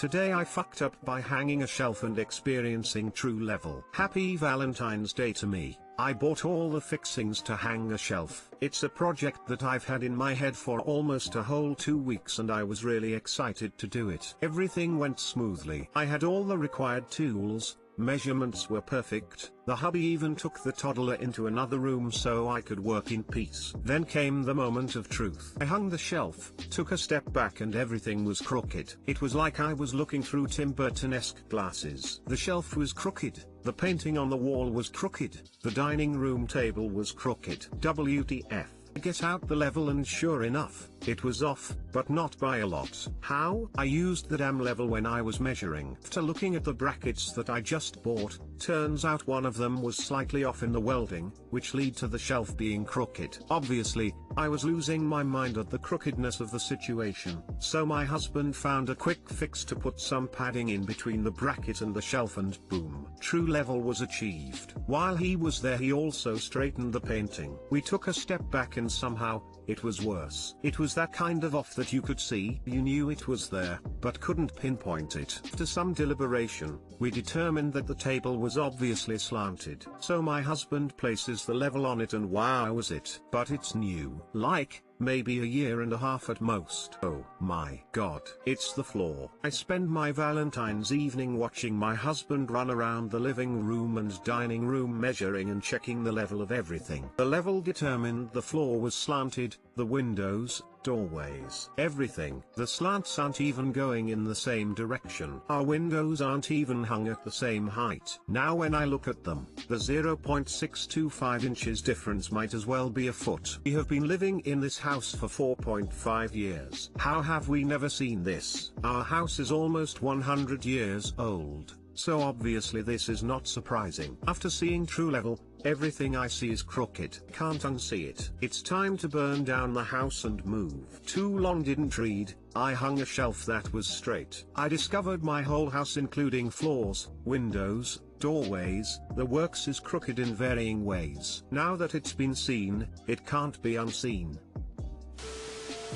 Today I fucked up by hanging a shelf and experiencing true level. Happy Valentine's Day to me. I bought all the fixings to hang a shelf. It's a project that I've had in my head for almost a whole 2 weeks and I was really excited to do it. Everything went smoothly. I had all the required tools, measurements were perfect, the hubby even took the toddler into another room so I could work in peace. Then came the moment of truth. I hung the shelf, took a step back and everything was crooked. It was like I was looking through Tim Burton-esque glasses. The shelf was crooked, the painting on the wall was crooked, the dining room table was crooked. WTF. I get out the level and sure enough, it was off, but not by a lot. How? I used the damn level when I was measuring. After looking at the brackets that I just bought, turns out one of them was slightly off in the welding, which led to the shelf being crooked. Obviously, I was losing my mind at the crookedness of the situation. So my husband found a quick fix to put some padding in between the bracket and the shelf and boom. True level was achieved. While he was there he also straightened the painting. We took a step back and somehow, it was worse. It was that kind of off that you could see, you knew it was there, but couldn't pinpoint it. After some deliberation, we determined that the table was obviously slanted. So my husband places the level on it and wow was it. But it's new. Like, maybe a year and a half at most. Oh my god. It's the floor. I spend my Valentine's evening watching my husband run around the living room and dining room measuring and checking the level of everything. The level determined the floor was slanted, the windows, doorways, everything. The slants aren't even going in the same direction. Our windows aren't even hung at the same height. Now when I look at them, the 0.625 inches difference might as well be a foot. We have been living in this house for 4.5 years. How have we never seen this? Our house is almost 100 years old. So obviously this is not surprising. After seeing true level, everything I see is crooked. Can't unsee it. It's time to burn down the house and move. Too long didn't read, I hung a shelf that was straight. I discovered my whole house including floors, windows, doorways, the works is crooked in varying ways. Now that it's been seen, it can't be unseen.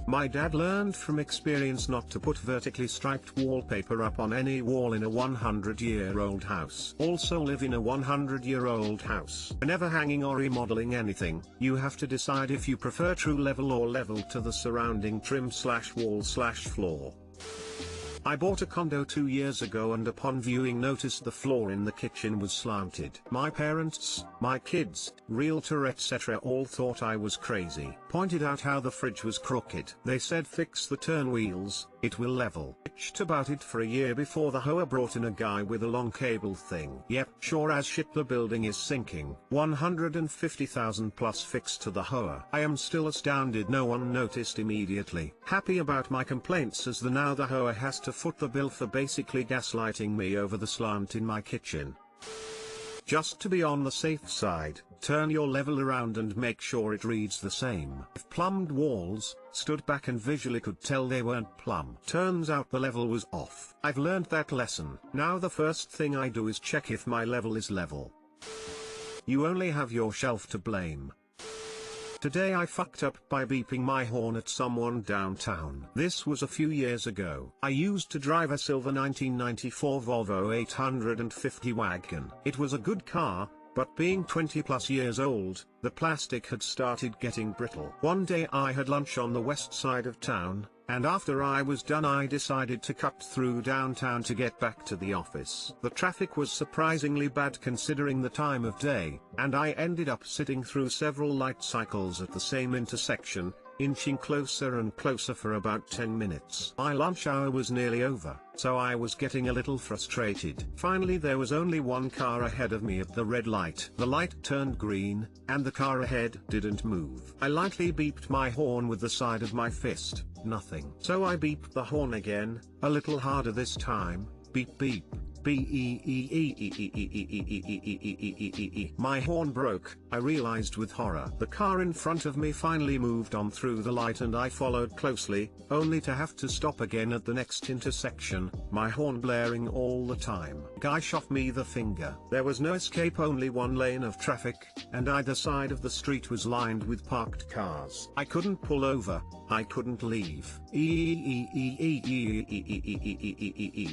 My dad learned from experience not to put vertically striped wallpaper up on any wall in a 100-year-old house. Also live in a 100-year-old house. Whenever hanging or remodeling anything, you have to decide if you prefer true level or level to the surrounding trim/wall/floor. I bought a condo 2 years ago and upon viewing noticed the floor in the kitchen was slanted. My parents, my kids, realtor etc. all thought I was crazy. Pointed out how the fridge was crooked. They said fix the turn wheels, it will level. Bitched about it for a year before the hoa brought in a guy with a long cable thing. Yep, sure as shit the building is sinking. 150,000 plus fixed to the hoa. I am still astounded no one noticed immediately. Happy about my complaints as now the hoa has to foot the bill for basically gaslighting me over the slant in my kitchen. Just to be on the safe side, turn your level around and make sure it reads the same. If plumbed walls, stood back and visually could tell they weren't plumb. Turns out the level was off. I've learned that lesson. Now the first thing I do is check if my level is level. You only have your shelf to blame. Today I fucked up by beeping my horn at someone downtown. This was a few years ago. I used to drive a silver 1994 Volvo 850 wagon. It was a good car, but being 20 plus years old, the plastic had started getting brittle. One day I had lunch on the west side of town, and after I was done I decided to cut through downtown to get back to the office. The traffic was surprisingly bad considering the time of day, and I ended up sitting through several light cycles at the same intersection, inching closer and closer for about 10 minutes. My lunch hour was nearly over, so I was getting a little frustrated. Finally there was only one car ahead of me at the red light. The light turned green, and the car ahead didn't move. I lightly beeped my horn with the side of my fist, nothing. So I beeped the horn again, a little harder this time, beep beep. My horn broke, I realized with horror. The car in front of me finally moved on through the light and I followed closely, only to have to stop again at the next intersection, my horn blaring all the time. Guy shot me the finger. There was no escape, only one lane of traffic, and either side of the street was lined with parked cars. I couldn't pull over, I couldn't leave.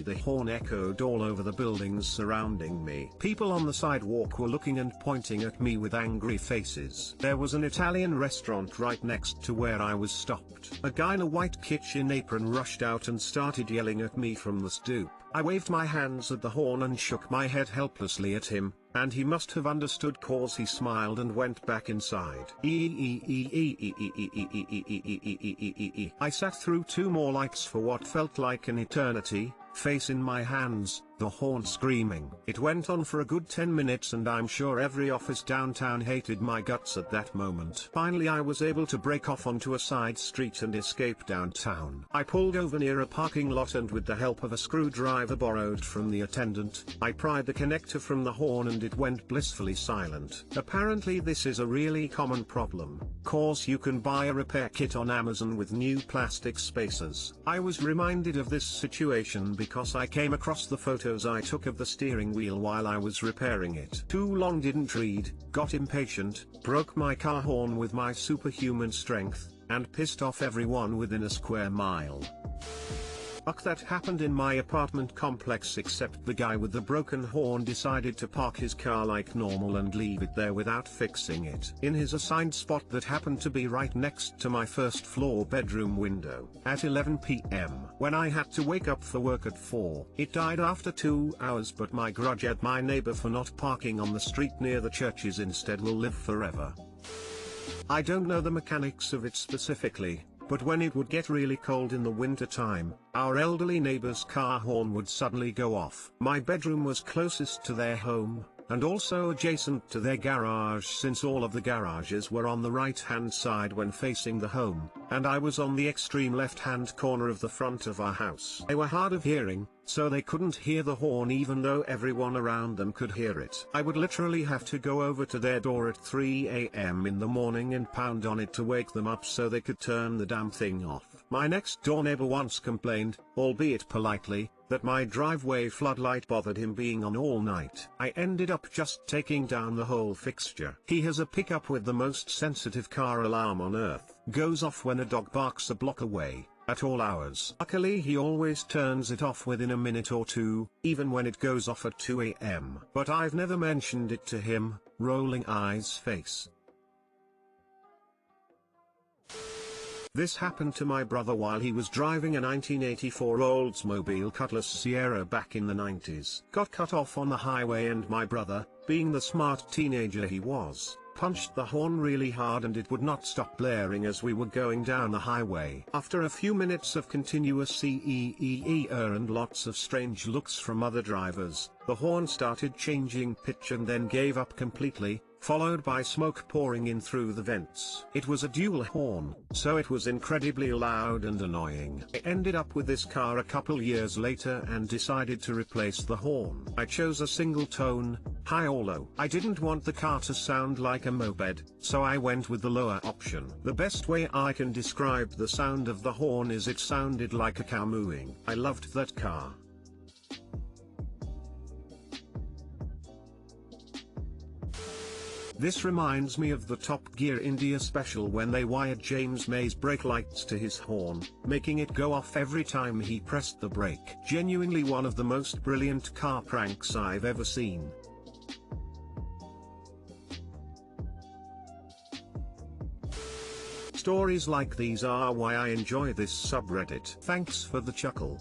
The horn echoed all over the buildings surrounding me. People on the sidewalk were looking and pointing at me with angry faces. There was an Italian restaurant right next to where I was stopped. A guy in a white kitchen apron rushed out and started yelling at me from the stoop. I waved my hands at the horn and shook my head helplessly at him, and he must have understood cause he smiled and went back inside. I sat through 2 more lights for what felt like an eternity, face in my hands, the horn screaming. It went on for a good 10 minutes and I'm sure every office downtown hated my guts at that moment. Finally I was able to break off onto a side street and escape downtown. I pulled over near a parking lot and with the help of a screwdriver borrowed from the attendant, I pried the connector from the horn and it went blissfully silent. Apparently this is a really common problem, cause you can buy a repair kit on Amazon with new plastic spacers. I was reminded of this situation because I came across the photos I took of the steering wheel while I was repairing it. Too long didn't read, got impatient, broke my car horn with my superhuman strength, and pissed off everyone within a square mile. That happened in my apartment complex, except the guy with the broken horn decided to park his car like normal and leave it there without fixing it in his assigned spot that happened to be right next to my first floor bedroom window. At 11 p.m. when I had to wake up for work at 4, it died after 2 hours, but my grudge at my neighbor for not parking on the street near the churches instead will live forever. I don't know the mechanics of it specifically, but when it would get really cold in the winter time, our elderly neighbor's car horn would suddenly go off. My bedroom was closest to their home, and also adjacent to their garage since all of the garages were on the right-hand side when facing the home, and I was on the extreme left-hand corner of the front of our house. They were hard of hearing, so they couldn't hear the horn even though everyone around them could hear it. I would literally have to go over to their door at 3 a.m. in the morning and pound on it to wake them up so they could turn the damn thing off. My next door neighbor once complained, albeit politely, that my driveway floodlight bothered him being on all night. I ended up just taking down the whole fixture. He has a pickup with the most sensitive car alarm on earth. Goes off when a dog barks a block away, at all hours. Luckily he always turns it off within a minute or two, even when it goes off at 2 a.m. But I've never mentioned it to him, rolling eyes face. This happened to my brother while he was driving a 1984 Oldsmobile Cutlass Sierra back in the 90s. Got cut off on the highway and my brother, being the smart teenager he was, punched the horn really hard and it would not stop blaring as we were going down the highway. After a few minutes of continuous and lots of strange looks from other drivers, the horn started changing pitch and then gave up completely, followed by smoke pouring in through the vents. It was a dual horn, so it was incredibly loud and annoying. I ended up with this car a couple years later and decided to replace the horn. I chose a single tone, high or low. I didn't want the car to sound like a moped, so I went with the lower option. The best way I can describe the sound of the horn is it sounded like a cow mooing. I loved that car. This reminds me of the Top Gear India special when they wired James May's brake lights to his horn, making it go off every time he pressed the brake. Genuinely one of the most brilliant car pranks I've ever seen. Stories like these are why I enjoy this subreddit. Thanks for the chuckle.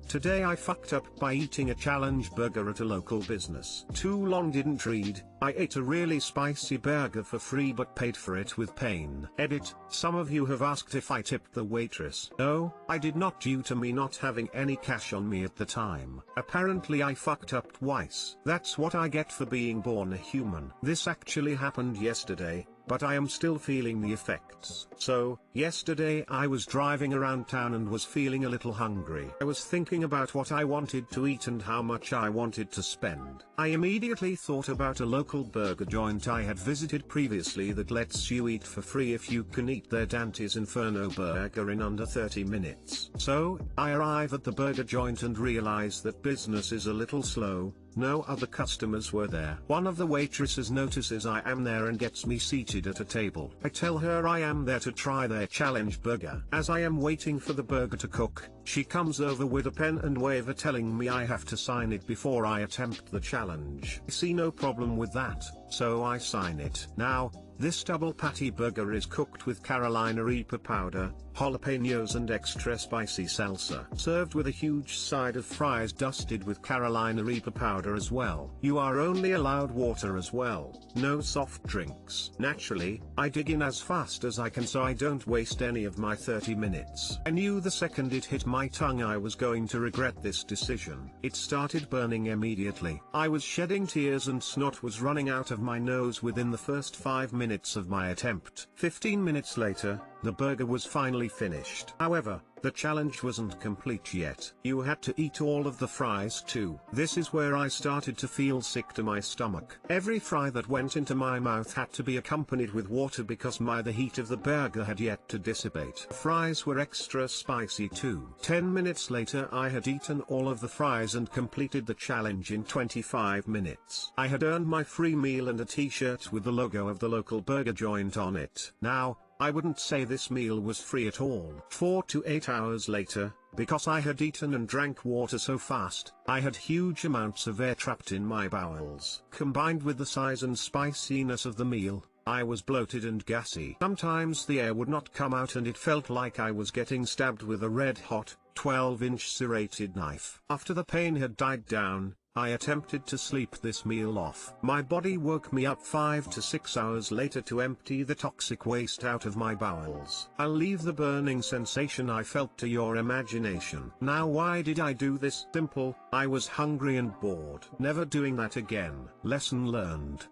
Today I fucked up by eating a challenge burger at a local business. Too long didn't read, I ate a really spicy burger for free but paid for it with pain. Edit, some of you have asked if I tipped the waitress. No, I did not due to me not having any cash on me at the time. Apparently I fucked up twice. That's what I get for being born a human. This actually happened yesterday. but I am still feeling the effects. So, yesterday I was driving around town and was feeling a little hungry. I was thinking about what I wanted to eat and how much I wanted to spend. I immediately thought about a local burger joint I had visited previously that lets you eat for free if you can eat their Dante's Inferno burger in under 30 minutes. So, I arrive at the burger joint and realize that business is a little slow. No other customers were there. One of the waitresses notices I am there and gets me seated at a table. I tell her I am there to try their challenge burger. As I am waiting for the burger to cook, she comes over with a pen and waiver telling me I have to sign it before I attempt the challenge. I see no problem with that, so I sign it. Now, this double patty burger is cooked with Carolina Reaper powder, jalapenos and extra spicy salsa. Served with a huge side of fries dusted with Carolina Reaper powder as well. You are only allowed water as well, no soft drinks. Naturally, I dig in as fast as I can so I don't waste any of my 30 minutes. I knew the second it hit my tongue I was going to regret this decision. It started burning immediately. I was shedding tears and snot was running out of my nose within the first 5 minutes of my attempt. 15 minutes later, the burger was finally finished. However, the challenge wasn't complete yet. You had to eat all of the fries too. This is where I started to feel sick to my stomach. Every fry that went into my mouth had to be accompanied with water because the heat of the burger had yet to dissipate. Fries were extra spicy too. 10 minutes later I had eaten all of the fries and completed the challenge in 25 minutes. I had earned my free meal and a t-shirt with the logo of the local burger joint on it. Now, I wouldn't say this meal was free at all. 4 to 8 hours later, because I had eaten and drank water so fast, I had huge amounts of air trapped in my bowels. Combined with the size and spiciness of the meal, I was bloated and gassy. Sometimes the air would not come out and it felt like I was getting stabbed with a red-hot, 12-inch serrated knife. After the pain had died down, I attempted to sleep this meal off. My body woke me up 5 to 6 hours later to empty the toxic waste out of my bowels. I'll leave the burning sensation I felt to your imagination. Now why did I do this? Simple, I was hungry and bored. Never doing that again. Lesson learned.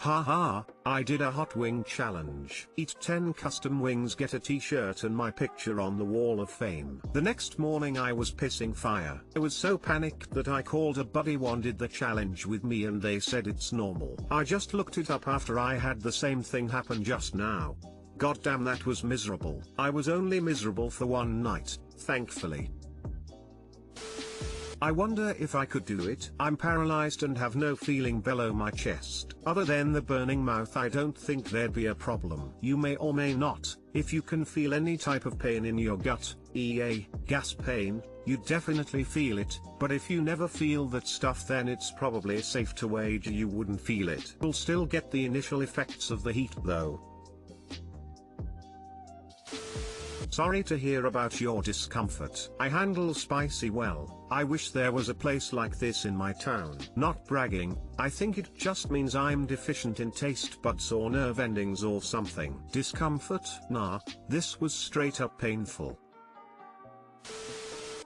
Haha, I did a hot wing challenge. Eat 10 custom wings, get a t-shirt and my picture on the wall of fame. The next morning I was pissing fire. I was so panicked that I called a buddy wanted the challenge with me and they said it's normal. I just looked it up after I had the same thing happen just now. Goddamn, that was miserable. I was only miserable for one night, thankfully. I wonder if I could do it. I'm paralyzed and have no feeling below my chest. Other than the burning mouth, I don't think there'd be a problem. You may or may not. If you can feel any type of pain in your gut, e.a., gas pain, you definitely feel it, but if you never feel that stuff then it's probably safe to wager you wouldn't feel it. You'll still get the initial effects of the heat though. Sorry to hear about your discomfort. I handle spicy well. I wish there was a place like this in my town. Not bragging, I think it just means I'm deficient in taste buds or nerve endings or something. Discomfort? Nah, this was straight up painful.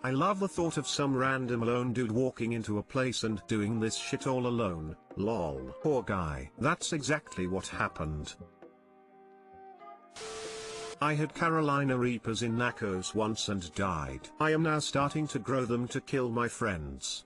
I love the thought of some random alone dude walking into a place and doing this shit all alone. Lol. Poor guy. That's exactly what happened. I had Carolina Reapers in Nachos once and died. I am now starting to grow them to kill my friends.